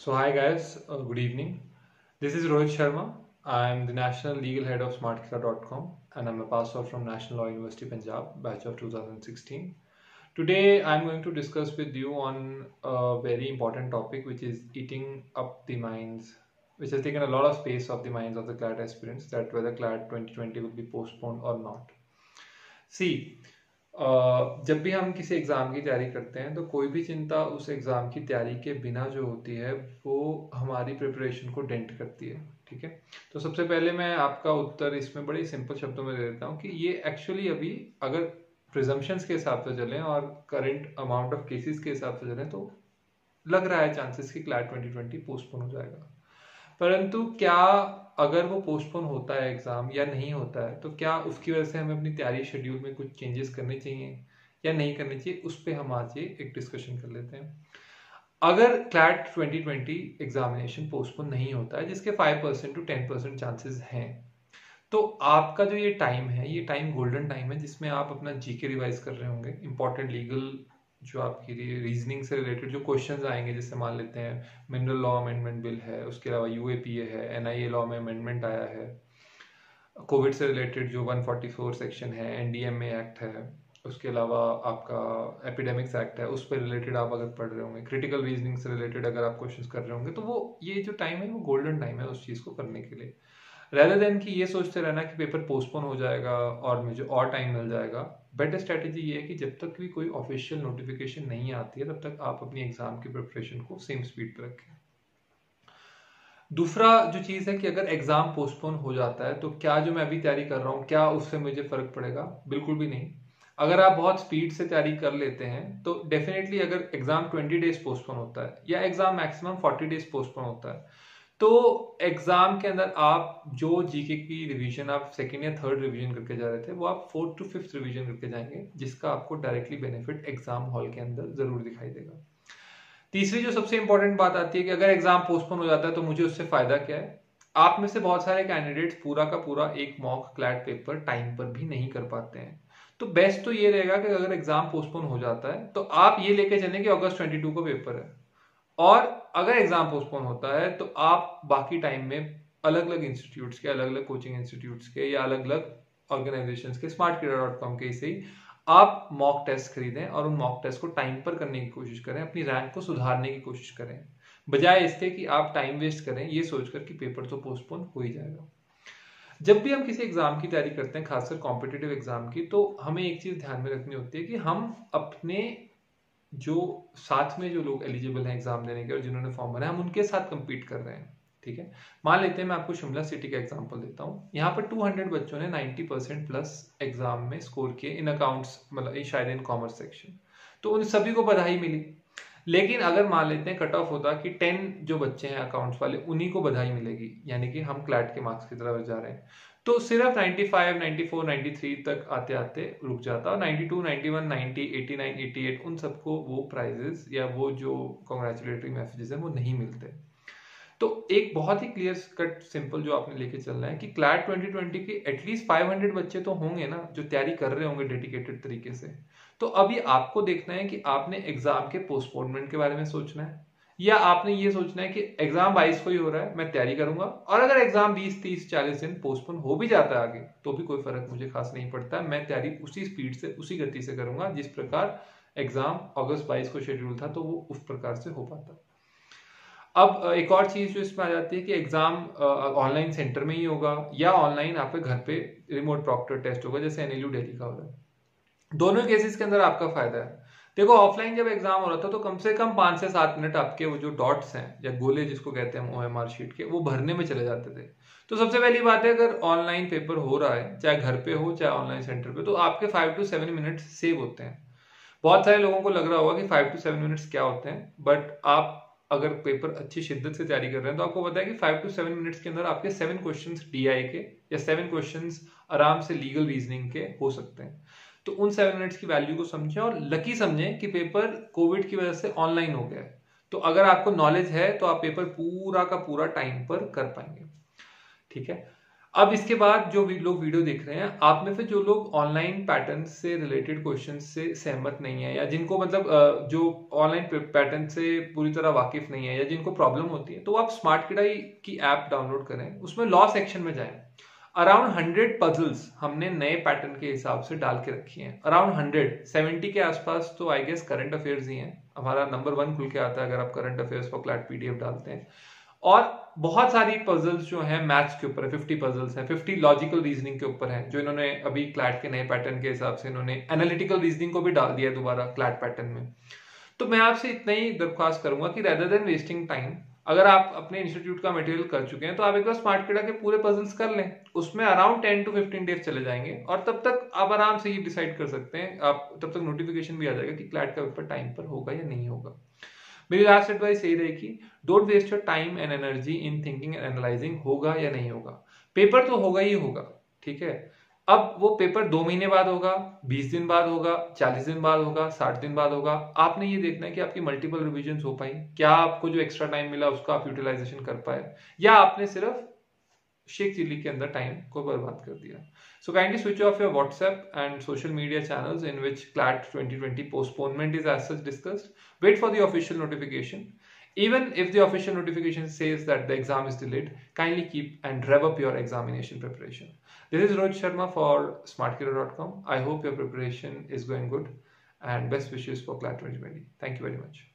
So, hi guys, good evening. This is Rohit Sharma. I'm the National Legal Head of SmartKilla.com and I'm a pass out from National Law University Punjab, batch of 2016. Today, I'm going to discuss with you on a very important topic which is eating up the minds, which has taken a lot of space of the minds of the CLAT aspirants, that whether CLAT 2020 will be postponed or not. सी जब भी हम किसी exam की तैयारी करते हैं तो कोई भी चिंता उस एग्ज़ाम की तैयारी के बिना जो होती है वो हमारी प्रिपरेशन को डेंट करती है। ठीक है, तो सबसे पहले मैं आपका उत्तर इसमें बड़े सिंपल शब्दों में दे देता हूँ कि ये एक्चुअली अभी अगर प्रिजम्पशंस के हिसाब से चलें और करंट अमाउंट ऑफ केसेस के हिसाब से चलें तो लग रहा है चांसेस कि क्लैट 2020 पोस्टपोन हो जाएगा। परंतु क्या अगर वो पोस्टपोन होता है एग्जाम या नहीं होता है तो क्या उसकी वजह से हमें अपनी तैयारी शेड्यूल में कुछ चेंजेस करने चाहिए या नहीं करने चाहिए, उस पर हम आज ये एक डिस्कशन कर लेते हैं। अगर क्लैट 2020 एग्जामिनेशन पोस्टपोन नहीं होता है, जिसके 5% to 10% चांसेस हैं, तो आपका जो ये टाइम है, ये टाइम गोल्डन टाइम है जिसमें आप अपना जीके रिवाइज कर रहे होंगे। इंपॉर्टेंट लीगल जो आपकी रीजनिंग से रिलेटेड जो क्वेश्चंस आएंगे, जैसे मान लेते हैं मिनरल लॉ अमेंडमेंट बिल है, उसके अलावा यूएपीए है, एनआईए लॉ में अमेंडमेंट आया है, कोविड से रिलेटेड जो 144 सेक्शन है, एनडीएमए एक्ट है, उसके अलावा आपका एपिडेमिक्स एक्ट है, उस पर रिलेटेड आप अगर पढ़ रहे होंगे, क्रिटिकल रीजनिंग से रिलेटेड अगर आप क्वेश्चंस कर रहे होंगे, तो वो ये जो टाइम है वो गोल्डन टाइम है उस चीज़ को करने के लिए, रेदर देन कि ये सोचते रहना कि पेपर पोस्टपोन हो जाएगा और मुझे और टाइम मिल जाएगा। बेटर स्ट्रैटेजी ये है कि जब तक भी कोई ऑफिशियल नोटिफिकेशन नहीं आती है तब तक आप अपनी एग्जाम की प्रिपरेशन को सेम स्पीड पर रखें। दूसरा जो चीज़ है कि अगर एग्जाम पोस्टपोन हो जाता है तो क्या जो मैं अभी तैयारी कर रहा हूँ क्या उससे मुझे फर्क पड़ेगा? बिल्कुल भी नहीं। अगर आप बहुत स्पीड से तैयारी कर लेते हैं तो डेफिनेटली अगर एग्जाम 20 डेज पोस्टपोन होता है या एग्जाम मैक्सिमम 40 डेज पोस्टपोन होता है तो एग्जाम के अंदर आप जो जीके की रिवीजन आप सेकेंड या थर्ड रिवीजन करके जा रहे थे वो आप 4th to 5th रिवीजन करके जाएंगे, जिसका आपको डायरेक्टली बेनिफिट एग्जाम हॉल के अंदर जरूर दिखाई देगा। तीसरी जो सबसे इंपॉर्टेंट बात आती है कि अगर एग्जाम पोस्टपोन हो जाता है तो मुझे उससे फायदा क्या है। आप में से बहुत सारे कैंडिडेट्स पूरा का पूरा एक मॉक क्लैट पेपर टाइम पर भी नहीं कर पाते हैं, तो बेस्ट तो ये रहेगा कि अगर एग्जाम पोस्टपोन हो जाता है तो आप ये लेके चलें कि अगस्त 22 को पेपर है, और अगर एग्जाम पोस्टपोन होता है तो आप बाकी टाइम में अलग अलग इंस्टीट्यूट्स के, अलग अलग कोचिंग इंस्टीट्यूट्स के या अलग अलग ऑर्गेनाइजेशंस के, smartkida.com के से ही आप मॉक टेस्ट खरीदें और उन मॉक टेस्ट को टाइम पर करने की कोशिश करें, अपनी रैंक को सुधारने की कोशिश करें, बजाय इसके कि आप टाइम वेस्ट करें ये सोचकर कि पेपर तो पोस्टपोन हो ही जाएगा। जब भी हम किसी एग्जाम की तैयारी करते हैं, खासकर कॉम्पिटिटिव एग्जाम की, तो हमें एक चीज ध्यान में रखनी होती है कि हम अपने जो साथ में जो लोग एलिजिबल हैं एग्जाम देने के और जिन्होंने फॉर्म भरा है, हम उनके साथ compete कर रहे हैं। ठीक है, मान लेते हैं मैं आपको शिमला सिटी का एग्जांपल देता हूँ। यहाँ पर 200 बच्चों ने 90% प्लस एग्जाम में स्कोर किए इन अकाउंट्स, मतलब शायद इन कॉमर्स सेक्शन, तो उन सभी को बधाई मिली। लेकिन अगर मान लेते हैं कट ऑफ होता कि 10 जो बच्चे हैं अकाउंट्स वाले उन्हीं को बधाई मिलेगी, यानी कि हम क्लैट के मार्क्स की तरफ जा रहे हैं, तो सिर्फ 95, 94, 93 तक आते आते रुक जाता, और 92, 91, 90, 89, 88 उन सबको वो प्राइजेस या वो जो कॉन्ग्रेचुलेटरी मैसेजेस हैं वो नहीं मिलते। तो एक बहुत ही क्लियर कट सिंपल जो आपने लेके चलना है कि क्लैट 2020 के एटलीस्ट 500 बच्चे तो होंगे ना जो तैयारी कर रहे होंगे डेडिकेटेड तरीके से। तो अभी आपको देखना है कि आपने एग्जाम के पोस्टपोनमेंट के बारे में सोचना है या आपने ये सोचना है कि एग्जाम 22 को ही हो रहा है, मैं तैयारी करूंगा, और अगर एग्जाम 20, 30, 40 दिन पोस्टपोन हो भी जाता है आगे तो भी कोई फर्क मुझे खास नहीं पड़ता, मैं तैयारी उसी स्पीड से उसी गति से करूंगा जिस प्रकार एग्जाम अगस्त 22 को शेड्यूल था तो वो उस प्रकार से हो पाता। अब एक और चीज जो इसमें आ जाती है कि एग्जाम ऑनलाइन सेंटर में ही होगा या ऑनलाइन आपके घर पे रिमोट प्रॉक्टर टेस्ट होगा, जैसे एनएलयू दिल्ली का हो रहा है। दोनों केसेस के अंदर आपका फायदा है। देखो, ऑफलाइन जब एग्जाम हो रहा था तो कम से कम 5 से 7 मिनट आपके वो जो डॉट्स हैं या गोले जिसको कहते हैं ओएमआर शीट के, वो भरने में चले जाते थे। तो सबसे पहली बात है, अगर ऑनलाइन पेपर हो रहा है चाहे घर पे हो चाहे ऑनलाइन सेंटर पे, तो आपके 5 to 7 मिनट्स सेव होते हैं। बहुत सारे लोगों को लग रहा होगा कि 5 to 7 मिनट्स क्या होते हैं, बट आप अगर पेपर अच्छी शिद्दत से तैयारी कर रहे हैं तो आपको पता है कि 5 to 7 मिनट्स के अंदर आपके 7 क्वेश्चंस डीआई के या 7 क्वेश्चंस आराम से लीगल रीजनिंग के हो सकते हैं। तो उन 7 मिनट्स की वैल्यू को समझें और लकी समझें कि पेपर कोविड की वजह से ऑनलाइन हो गया है। तो अगर आपको नॉलेज है तो आप पेपर पूरा का पूरा टाइम पर कर पाएंगे। ठीक है, अब इसके बाद जो लोग वीडियो देख रहे हैं, आप में से जो लोग ऑनलाइन पैटर्न से रिलेटेड क्वेश्चन से सहमत नहीं है, या जिनको मतलब जो ऑनलाइन पैटर्न से पूरी तरह वाकिफ नहीं है, या जिनको प्रॉब्लम होती है, तो आप स्मार्ट किडाई की ऐप डाउनलोड करें, उसमें लॉ सेक्शन में जाएं। अराउंड 100 पजल्स हमने नए पैटर्न के हिसाब से डाल के रखी हैं। अराउंड 170 के आसपास तो आई गेस करंट अफेयर्स ही हैं। हमारा नंबर 1 खुल के आता है अगर आप current affairs for CLAT PDF डालते हैं। और बहुत सारी पजल्स जो हैं मैथ्स के ऊपर है, 50 पजल्स हैं, 50 लॉजिकल रीजनिंग के ऊपर हैं, जो इन्होंने अभी क्लैट के नए पैटर्न के हिसाब से इन्होंने एनालिटिकल रीजनिंग को भी डाल दिया दोबारा क्लैट पैटर्न में। तो मैं आपसे इतना ही दरख्वास्त करूंगा कि रेदर देन वेस्टिंग टाइम, अगर आप अपने इंस्टीट्यूट का मटेरियल कर चुके हैं तो आप एक बार स्मार्ट किडा के पूरे पजल्स कर लें। उसमें अराउंड 10 to 15 डेज चले जाएंगे, और तब तक आप आराम से ये डिसाइड कर सकते हैं, आप तब तक नोटिफिकेशन भी आ जाएगा कि क्लैट का पेपर टाइम पर होगा या नहीं होगा। मेरी लास्ट एडवाइस यही रहेगी, don't waste your time and energy in thinking and analysing होगा या नहीं होगा। पेपर तो होगा ही होगा, ठीक है। अब वो पेपर 2 महीने बाद होगा, 20 दिन बाद होगा, 40 दिन बाद होगा, 60 दिन बाद होगा। आपने ये देखना है कि आपकी मल्टीपल रिविजन हो पाई, क्या आपको जो एक्स्ट्रा टाइम मिला उसका आप यूटिलाइजेशन कर पाए, या आपने सिर्फ शेख चिल्ली के अंदर टाइम को बर्बाद कर दिया। So kindly switch off your WhatsApp and social media channels in which CLAT 2020 postponement is as such discussed. Wait for the official notification. Even if the official notification says that the exam is delayed, kindly keep and rev up your examination preparation. This is Rohit Sharma for smartkiddo.com. I hope your preparation is going good and best wishes for CLAT 2020. Thank you very much.